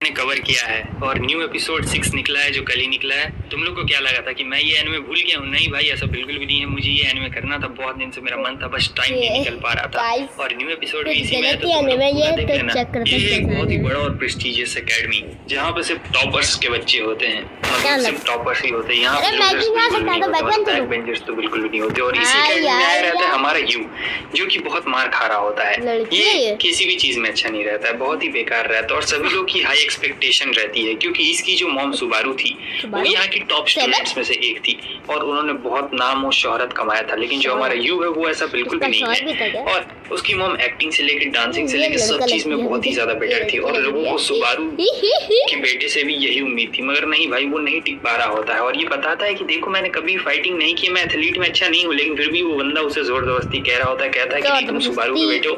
ने कवर किया है और न्यू एपिसोड 6 निकला है जो कल ही निकला है। तुम लोग को क्या लगा था कि मैं ये एनिमे भूल गया हूँ? नहीं भाई, ऐसा बिल्कुल भी नहीं है। मुझे ये एनिमे करना था, बहुत दिन से मेरा मन था, बस टाइम नहीं निकल पा रहा था। और न्यू एपिसोड भी इसी में है, तो तुम लोग पूरा देख लेना। ये एक बहुत ही बड़ा और प्रेस्टिजियस एकेडमी जहाँ पे सिर्फ टॉपर्स के बच्चे होते हैं, मतलब सिर्फ टॉपर्स ही होते हैं। यहाँ पे बैक बेंचर्स तो बिल्कुल भी नहीं होते। और इसी एकेडमी में आया रहता है हमारा यू, जो कि बहुत मार खा रहा होता है। ये किसी भी चीज में अच्छा नहीं रहता है, बहुत ही बेकार रहता है और सभी लोग की हाई एक्सपेक्टेशन रहती है, क्योंकि इसकी जो मॉम सुबारू थी वो यहाँ की टॉप स्टूडेंट्स में से एक थी और उन्होंने बहुत नाम और शोहरत कमाया था। लेकिन जो हमारा यू है वो ऐसा बिल्कुल भी नहीं है। और उसकी मॉम एक्टिंग से लेकर डांसिंग से लेकर सब चीज में बहुत ही ज्यादा बेटर थी और लोगों को सुबारू के बेटे से भी यही उम्मीद थी, मगर नहीं भाई, वो नहीं टिक पा रहा होता है। और ये बताता है कि देखो, मैंने कभी फाइटिंग नहीं की, मैं एथलीट में अच्छा नहीं हूँ, लेकिन फिर भी वो बंदा उसे जोर जबरदस्ती कह रहा होता है, कहता है कि नहीं, तुम सुबारू के बेटे हो,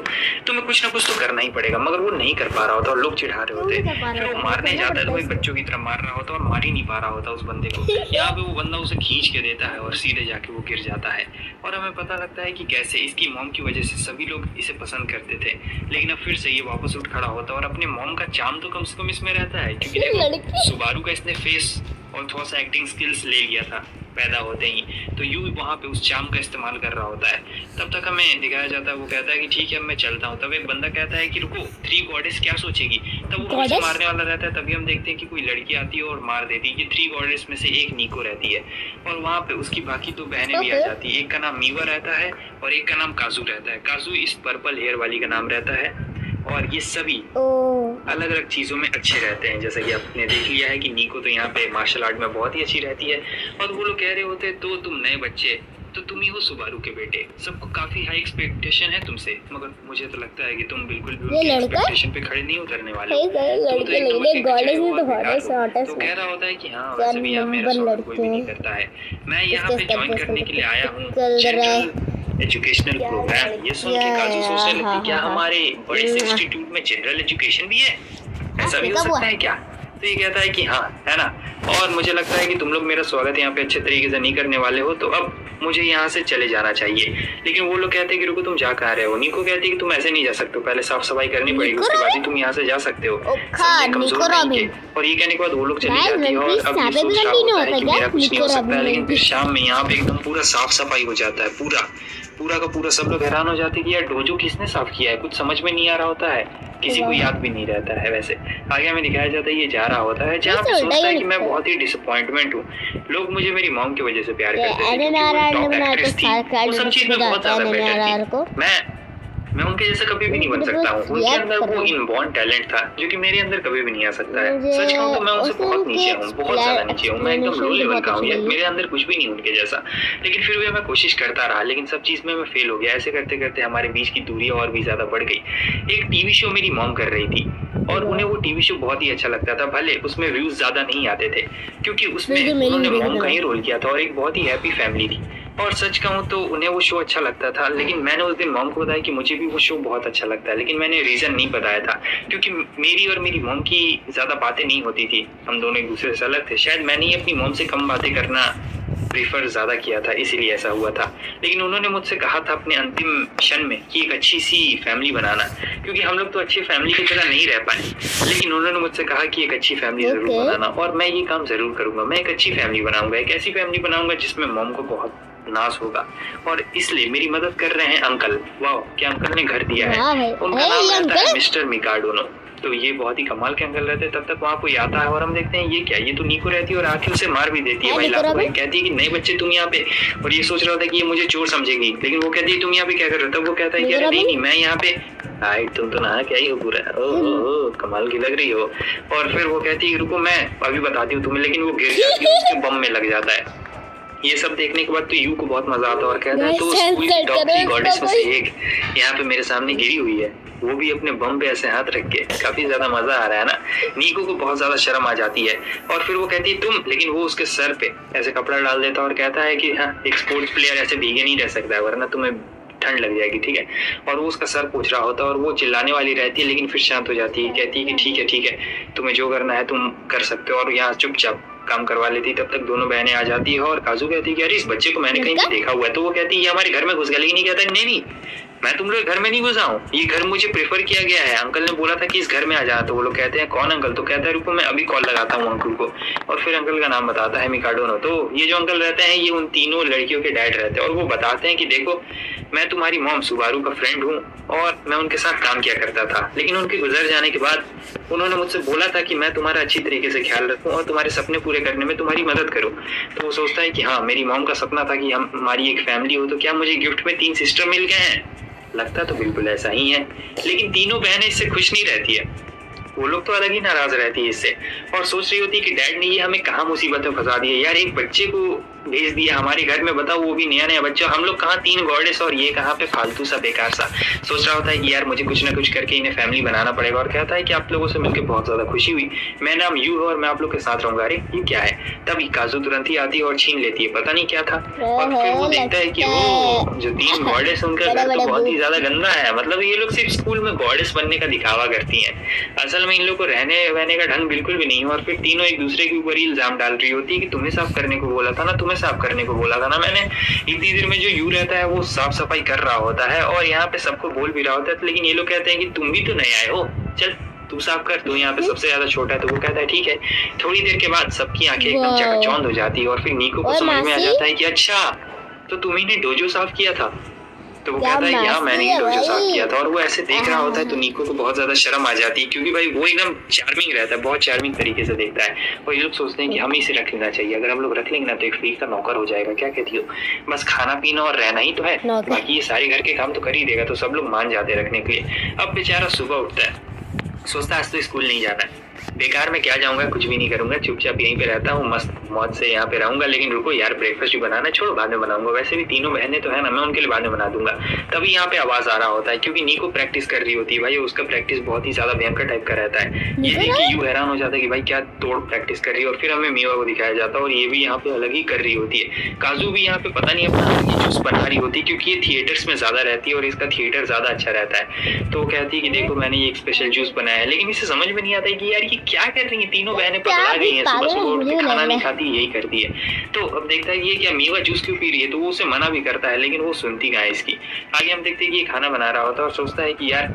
तुम्हें कुछ ना कुछ तो करना ही पड़ेगा, मगर वो नहीं कर पा रहा होता और लोग चिढ़ा रहे होते। फिर वो मारने जाता है तो वही बच्चों की तरह मार रहा होता है और मार ही नहीं पा रहा होता उस बंदे को। यहाँ पे वो बंदा उसे खींच के देता है और सीधे जाके वो गिर जाता है। और हमें पता लगता है कि कैसे इसकी मॉम की वजह से सभी लोग इसे पसंद करते थे, लेकिन अब फिर से ये वापस उठ खड़ा होता है और अपने मॉम का चार्म तो कम से कम इसमें रहता है, क्योंकि देखो सुबारू का इसने फेस और थोड़ा सा एक्टिंग स्किल्स ले लिया था पैदा होते ही, तो यू वहाँ पे उस चार्म का इस्तेमाल कर रहा होता है। तब तक हमें दिखाया जाता है, वो कहता है कि ठीक है मैं चलता हूँ। तब एक बंदा कहता है कि रुको, 3 गॉडेस क्या सोचेगी? तब वो मुझे मारने वाला रहता है। तभी हम देखते हैं कि कोई लड़की आती है और मार देती है। ये 3 गॉडेस में से एक नीको रहती है और वहाँ पे उसकी बाकी 2 बहनें भी आ जाती है। एक का नाम मीवा रहता है और एक का नाम काजू रहता है। काजू इस पर्पल हेयर वाली का नाम रहता है। और ये सभी अलग अलग चीजों में अच्छे रहते हैं, जैसा कि आपने देख लिया है कि नीको तो यहाँ पे मार्शल आर्ट में बहुत ही अच्छी रहती है। और वो लोग कह रहे होते तो तुम नए बच्चे, तो तुम ही हो सुबारू के बेटे, सबको काफी हाई एक्सपेक्टेशन है तुमसे, मगर मुझे तो लगता है कि तुम बिल्कुल भी उनकी एक्सपेक्टेशन पे खड़े नहीं उतरने वाले हो। तो कह रहा होता है कि हाँ, वैसे भी यहाँ मेरा स्वागत कोई भी नहीं करता है, मैं यहाँ पे ज्वाइन करने के लिए आया हूँ एजुकेशनल प्रोग्राम। ये सुन के काजू सोचने लगती, क्या हमारे बड़े से इंस्टीट्यूट में जनरल एजुकेशन भी है? ऐसा भी हो सकता है क्या? तो ये कहता है कि हाँ, है ना। और मुझे लगता है कि तुम लोग मेरा स्वागत यहाँ पे अच्छे तरीके से नहीं करने वाले हो, तो अब मुझे यहाँ से चले जाना चाहिए। लेकिन वो लोग कहते हैं कि रुको, तुम जा कहाँ रहे हो? नीको कहती है कि तुम ऐसे नहीं जा सकते, पहले साफ सफाई करनी पड़ेगी, उसके बाद ही तुम यहाँ से जा सकते हो। और ये कहने के बाद वो लोग चली जाती है और अब ये सोच रहा होता है कि मेरा कुछ नहीं हो सकता है। लेकिन फिर शाम में यहाँ पे एकदम पूरा साफ सफाई हो जाता है, पूरा का पूरा। सब लोग हैरान हो जाते हैं कि यार डोजो किसने साफ किया है, कुछ समझ में नहीं आ रहा होता है, किसी को याद भी नहीं रहता है। वैसे आगे हमें दिखाया जाता है ये जा रहा होता है जहाँ पे सोचता है कि मैं बहुत ही डिसअपॉइंटमेंट हूँ, लोग मुझे मेरी मॉम की वजह से प्यार करते थे, वो सब चीज में बहुत ज्यादा बेटर थी। मैं उनके जैसा कभी भी नहीं बन सकता हूँ। उनके अंदर वो इनबॉर्न टैलेंट था जो कि मेरे अंदर कभी भी नहीं आ सकता है। सच कहूँ तो मैं उनसे बहुत नीचे हूँ, बहुत ज्यादा नीचे हूँ। मैं एकदम लो लेवल का हूँ, मेरे अंदर कुछ भी नहीं उनके जैसा। लेकिन फिर भी मैं कोशिश करता रहा, लेकिन सब चीज में मैं फेल हो गया। ऐसे करते करते हमारे बीच की दूरी और भी ज्यादा बढ़ गई। एक टीवी शो मेरी मॉम कर रही थी और उन्हें वो टीवी शो बहुत ही अच्छा लगता था, भले उसमें व्यूज ज्यादा नहीं आते थे, क्योंकि उसमें उन्होंने मॉम का ही रोल किया था और एक बहुत ही हैप्पी फैमिली थी। और सच कहूँ तो उन्हें वो शो अच्छा लगता था, लेकिन मैंने उस दिन मॉम को बताया कि मुझे भी वो शो बहुत अच्छा लगता है, लेकिन मैंने रीजन नहीं बताया था, क्योंकि मेरी और मेरी मॉम की ज्यादा बातें नहीं होती थी, हम दोनों एक दूसरे से अलग थे। शायद मैंने ही अपनी मॉम से कम बातें करना प्रीफर ज्यादा किया था, इसीलिए ऐसा हुआ था। लेकिन उन्होंने मुझसे कहा था अपने अंतिम क्षण में कि एक अच्छी सी फैमिली बनाना, क्योंकि हम लोग तो अच्छी फैमिली की तरह नहीं रह पाए, लेकिन उन्होंने मुझसे कहा कि एक अच्छी फैमिली जरूर बनाना, और मैं ये काम जरूर करूंगा। मैं एक अच्छी फैमिली बनाऊंगा, एक ऐसी फैमिली बनाऊंगा जिसमें मॉम को बहुत नाश होगा। और इसलिए मेरी मदद कर रहे हैं अंकल। वाह, क्या अंकल ने घर दिया है। उनका नाम रहता है मिस्टर मिकाडोनो। तो ये बहुत ही कमाल के अंकल रहते हैं। तब तक वहाँ कोई आता है और हम देखते हैं ये क्या, ये तो नीको रहती है और आके उसे मार भी देती है। भाई कहती है कि नहीं बच्चे तुम यहाँ पे, और ये सोच रहा था कि ये मुझे चोर समझेगी, लेकिन वो कहती है तुम यहाँ पे क्या कर रहे हो? तब वो कहता है कि अरे नहीं मैं यहाँ पे तुम तो नहा क्या ही हो पूरा, ओ कमाल की लग रही हो। और फिर वो कहती है रुको मैं अभी बताती हूँ तुम्हें, लेकिन वो गिर जाती है, उसके बम में लग जाता है। ये सब देखने के बाद तो यू को बहुत मजा आता है और कहता है तो टॉप 3 गॉडेस में से एक यहाँ पे मेरे सामने गिरी हुई है, वो भी अपने बम पे ऐसे हाथ रख के। काफी ज्यादा मजा आ रहा है ना। नीको को बहुत ज्यादा शर्म आ जाती है और फिर वो कहती है तुम, लेकिन वो उसके सर पे ऐसे कपड़ा डाल देता और कहता है कि हाँ, एक स्पोर्ट्स प्लेयर ऐसे भीगे नहीं रह सकता है, वरना तुम्हें ठंड लग जाएगी, ठीक है। और वो उसका सर पूछ रहा होता है और वो चिल्लाने वाली रहती है, लेकिन फिर शांत हो जाती है, कहती है कि ठीक है तुम्हें जो करना है तुम कर सकते हो, और यहाँ चुपचाप काम करवा लेती। तब तक दोनों बहनें आ जाती है और काजू कहती है कि अरे इस बच्चे को मैंने कहीं पे देखा हुआ है। तो वो कहती है ये हमारे घर में घुस गया, लेकिन ये कहता है नहीं मैं तुम लोग घर में नहीं घुसा हूँ, ये घर मुझे प्रेफर किया गया है। अंकल ने बोला था कि इस घर में आ जा। तो वो लोग कहते हैं कौन अंकल? तो कहता है रुको मैं अभी कॉल लगाता हूँ अंकल को। और फिर अंकल का नाम बताता है मिकाडोनो। तो ये जो अंकल रहते हैं ये उन तीनों लड़कियों के डैड रहते हैं और वो बताते हैं कि देखो मैं तुम्हारी मॉम सुबारू का फ्रेंड हूँ और मैं उनके साथ काम किया करता था, लेकिन उनके गुजर जाने के बाद उन्होंने मुझसे बोला था कि मैं तुम्हारा अच्छी तरीके से ख्याल रखूं और तुम्हारे सपने पूरे करने में तुम्हारी मदद करूं। तो वो सोचता है कि हाँ मेरी मॉम का सपना था कि हमारी एक फैमिली हो, तो क्या मुझे गिफ्ट में 3 सिस्टर मिल गए हैं? लगता तो बिल्कुल ऐसा ही है, लेकिन तीनों बहनें इससे खुश नहीं रहती है। वो लोग तो अलग ही नाराज रहती है इससे और सोच रही होती है कि डैड ने ये हमें कहाँ मुसीबत में फंसा दिया यार, एक बच्चे को भेज दिया हमारे घर में, बताओ वो भी नया नया बच्चा, हम लोग कहाँ 3 गॉडेस और ये कहाँ पे फालतू सा बेकार सा। सोच रहा होता है कि यार मुझे कुछ ना कुछ करके इन्हें फैमिली बनाना पड़ेगा और कहता है कि आप लोगों से मिलकर बहुत ज्यादा खुशी हुई, मैं नाम यू है और मैं आप लोग के साथ रहूंगा। अरे ये क्या है? तभी काजू तुरंत ही आती है और छीन लेती है, पता नहीं क्या था। और फिर वो देखता है कि वो जो 3 गॉडेस उनका घर तो बहुत ही ज्यादा गंदा है, मतलब ये लोग सिर्फ स्कूल में गॉडेस बनने का दिखावा करती है, असल में इन लोग को रहने वहने का ढंग बिल्कुल भी नहीं है। और फिर तीनों एक दूसरे के ऊपर ही इल्जाम डाल रही होती है कि तुम्हें साफ करने को बोला था ना, तुम्हें साफ करने को बोला था ना मैंने। इतनी देर में जो यू रहता है वो साफ सफाई कर रहा होता है और यहाँ पे सबको बोल भी रहा होता है, लेकिन ये लोग कहते हैं कि तुम भी तो नए आए हो, चल तू साफ कर, तू यहाँ पे सबसे ज्यादा छोटा है। तो वो कहता है ठीक है। थोड़ी देर के बाद सबकी आंखें एकदम चकाचौंध हो जाती है और फिर नीको को समझ में आ जाता है कि अच्छा तो तुम्ही ने डोजो साफ किया था। तो वो कहता है कि हाँ मैंने ही डोजो साफ किया था। और वो ऐसे देख रहा होता है तो नीको को बहुत ज्यादा शर्म आ जाती है, क्योंकि भाई वो एकदम चार्मिंग रहता है, बहुत चार्मिंग तरीके से देखता है। और ये लोग सोचते हैं कि हमें इसे रख लेना चाहिए, अगर हम लोग रख लेंगे ना तो एक फ्री का नौकर हो जाएगा। क्या कहती हो? बस खाना पीना और रहना ही तो है, बाकी ये सारे घर के काम तो कर ही देगा। तो सब लोग मान जाते हैं रखने के लिए। अब बेचारा सुबह उठता है, सोचता है आज तो स्कूल नहीं जाना है, बेकार में क्या जाऊंगा, कुछ भी नहीं करूंगा, चुपचाप यहीं पे रहता हूँ, मस्त मौज से यहाँ पे रहूंगा। लेकिन रुको यार ब्रेकफास्ट भी बनाना, छोड़ो बाद में बनाऊंगा, वैसे भी तीनों बहनें तो है ना, मैं उनके लिए बाद में बना दूंगा। तभी यहाँ पे आवाज आ रहा होता है, क्योंकि नीको प्रैक्टिस कर रही होती है। भाई उसका प्रैक्टिस बहुत ही ज्यादा भयंकर टाइप का रहता है। ये देख के यू हैरान हो जाता है कि भाई क्या तोड़ प्रैक्टिस कर रही है। और फिर हमें मीवा को दिखाया जाता है और ये भी यहाँ पे अलग ही कर रही होती है। काजू भी यहाँ पे पता नहीं अपना जूस बना रही होती है, क्योंकि ये थिएटर्स में ज्यादा रहती है और इसका थिएटर ज्यादा अच्छा रहता है। तो वो कहती है कि देखो मैंने ये एक स्पेशल जूस बनाया है, लेकिन इसे समझ में नहीं आता है कि यार ये क्या कर रही है, तीनों बहनें पकड़ा गई हैं, सुबह सुबह उठ के खाना नहीं खाती, यही करती है। तो अब देखता है कि ये क्या मीवा जूस क्यों पी रही है, तो वो उसे मना भी करता है, लेकिन वो सुनती कहाँ है इसकी। आगे हम देखते हैं कि ये खाना बना रहा होता है और सोचता है कि यार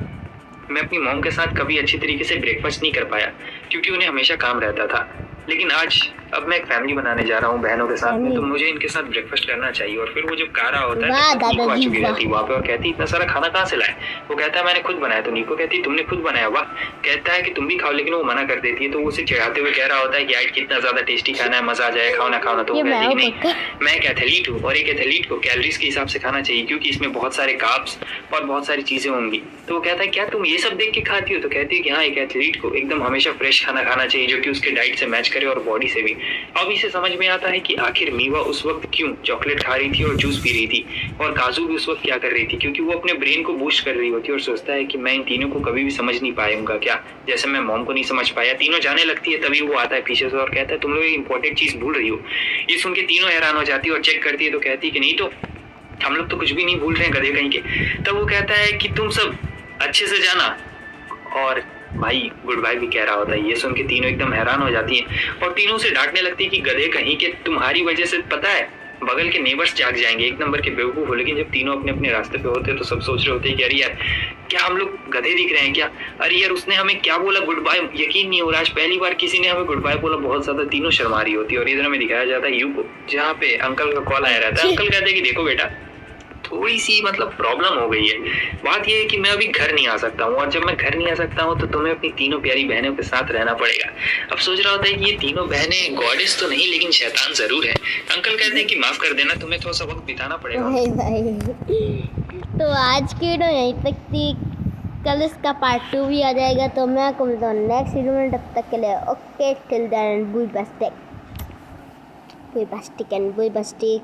मैं अपनी मॉम के साथ कभी अच्छी तरीके से ब्रेकफास्ट नहीं कर पाया, क्योंकि उन्हें हमेशा काम रहता था, लेकिन आज अब मैं एक फैमिली बनाने जा रहा हूँ बहनों के साथ में, तो मुझे इनके साथ ब्रेकफास्ट करना चाहिए। और फिर वो जब खा रहा होता है तो नीको आ चुकी रहती है वहाँ पे और कहती है इतना सारा खाना कहाँ से लाए? वो कहता है मैंने खुद बनाया। तो नीको कहती है तुमने खुद बनाया? वाह। कहता है कि तुम भी खाओ, लेकिन वो मना कर देती है। तो वो उसे चिढ़ाते हुए कह रहा होता है कि यार कितना ज्यादा टेस्टी खाना है, मजा आ जाए, खाओ ना खाओ ना। तो वो कहती है नहीं, मैं एक एथलीट हूँ और एक एथलीट को कैलोरीज के हिसाब से खाना चाहिए, क्योंकि इसमें बहुत सारे कार्ब्स और बहुत सारी चीजें होंगी। तो वो कहता है क्या तुम ये सब देख के खाती हो? तो कहती है कि हाँ एक एथलीट को एकदम हमेशा फ्रेश खाना खाना चाहिए, जो कि उसके डाइट से मैच करे और बॉडी से भी। अब इसे समझ में आता है कि आखिर मीवा उस वक्त क्यों चॉकलेट खा रही थी और जूस पी रही थी, और काजू भी उस वक्त क्या कर रही थी, क्योंकि वो अपने ब्रेन को बूस्ट कर रही होती है और सोचता है कि मैं इन तीनों को कभी भी समझ नहीं पाऊंगा क्या, जैसे मैं मॉम को नहीं समझ पाया। तीनों जाने लगती है, तभी वो आता है पीछे से और कहता है तुम लोग इंपॉर्टेंट चीज भूल रही हो। ये सुन के तीनों हैरान हो जाती है और चेक करती है तो कहती है कि नहीं तो हम लोग तो कुछ भी नहीं भूल रहे हैं गधे कहीं के। तब वो कहता है कि तुम सब अच्छे से जाना, और भाई गुड बाय भी कह रहा होता है। ये सुन के तीनों एकदम हैरान हो जाती हैं और तीनों से डांटने लगती है कि गधे कहीं के, तुम्हारी वजह से पता है बगल के नेबर्स जाग जाएंगे, एक नंबर के बेवकूफ हो। लेकिन जब तीनों अपने अपने रास्ते पे होते हैं तो सब सोच रहे होते हैं कि अरे यार क्या हम लोग गधे दिख रहे हैं क्या? अरे यार उसने हमें क्या बोला गुड बाय, यकीन नहीं हो रहा आज पहली बार किसी ने हमें गुड बाय बोला। बहुत ज्यादा तीनों शर्मा रही होती है और इधर हमें दिखाया जाता है यू को, जहाँ पे अंकल का कॉल आया रहता है। अंकल कहते हैं कि देखो बेटा थोड़ी सी मतलब प्रॉब्लम हो गई है, बात ये है कि मैं अभी घर नहीं आ सकता हूँ, और जब मैं घर नहीं आ सकता हूँ तो तुम्हें अपनी तीनों प्यारी बहनों के साथ रहना पड़ेगा। अब सोच रहा होता है कि ये तीनों बहनें गॉडेस तो नहीं लेकिन शैतान जरूर है। अंकल कहते हैं कि माफ कर देना, तुम्हें थोड़ा सा वक्त बिताना पड़ेगा। तो आज की वीडियो यहीं तक थी, कल इसका पार्ट 2 भी आ जाएगा, तो मैं आपको मिलता हूँ नेक्स्ट वीडियो में। तब तक के लिए ओके टिल देन बुई बस्टिक एंड बुई बस्टिक।